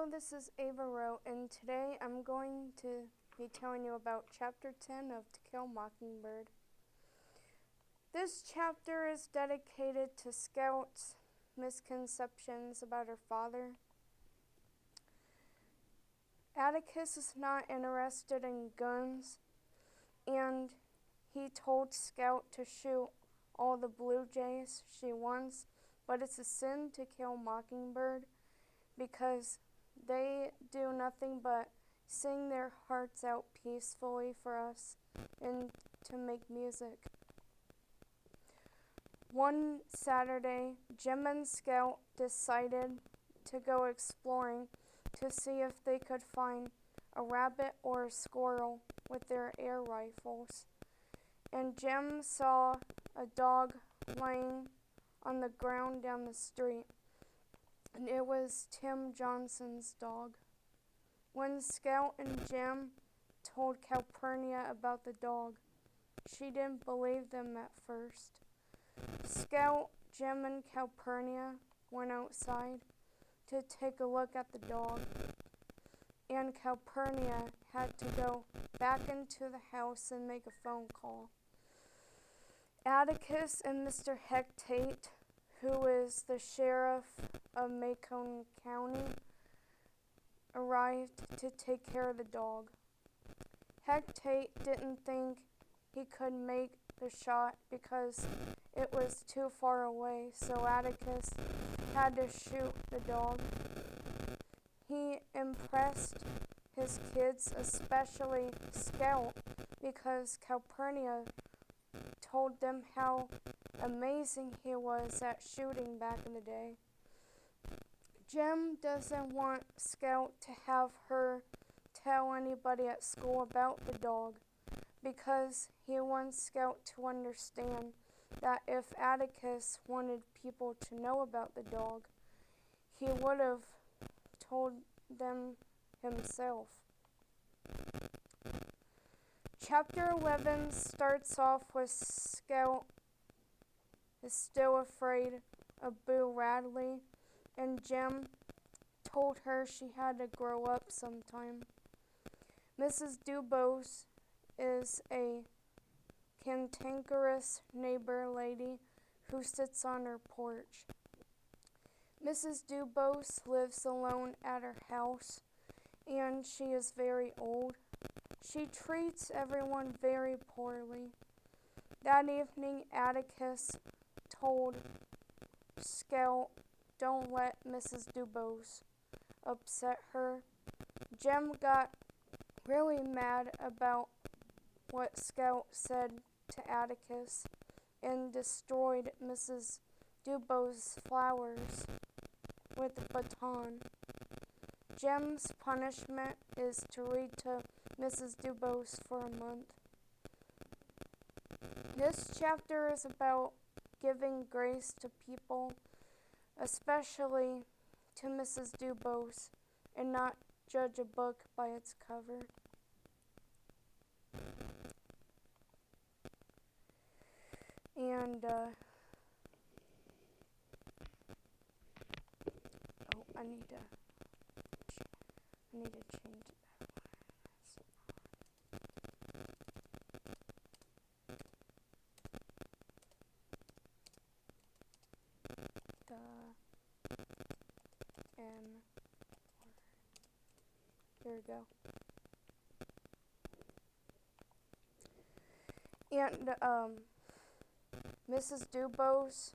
Hello, this is Ava Rowe, and today I'm going to be telling you about Chapter 10 of To Kill a Mockingbird. This chapter is dedicated to Scout's misconceptions about her father. Atticus is not interested in guns, and he told Scout to shoot all the blue jays she wants, but it's a sin to kill a mockingbird because they do nothing but sing their hearts out peacefully for us and to make music. One Saturday, Jim and Scout decided to go exploring to see if they could find a rabbit or a squirrel with their air rifles. And Jim saw a dog laying on the ground down the street, and it was Tim Johnson's dog. When Scout and Jim told Calpurnia about the dog, she didn't believe them at first. Scout, Jim, and Calpurnia went outside to take a look at the dog, and Calpurnia had to go back into the house and make a phone call. Atticus and Mr. Hectate, who is the sheriff of Macon County, arrived to take care of the dog. Hectate didn't think he could make the shot because it was too far away, so Atticus had to shoot the dog. He impressed his kids, especially Scout, because Calpurnia told them how amazing he was at shooting back in the day. Jim doesn't want Scout to have her tell anybody at school about the dog because he wants Scout to understand that if Atticus wanted people to know about the dog, he would have told them himself. Chapter 11 starts off with Scout is still afraid of Boo Radley, and Jim told her she had to grow up sometime. Mrs. Dubose is a cantankerous neighbor lady who sits on her porch. Mrs. Dubose lives alone at her house, and she is very old. She treats everyone very poorly. That evening, Atticus told Scout, "Don't let Mrs. Dubose upset her." Jim got really mad about what Scout said to Atticus and destroyed Mrs. Dubose's flowers with a baton. Jim's punishment is to read to Mrs. Dubose for a month. This chapter is about giving grace to people, especially to Mrs. Dubose, and not judge a book by its cover. And, I need to change that one. Here we go. And Mrs. Dubose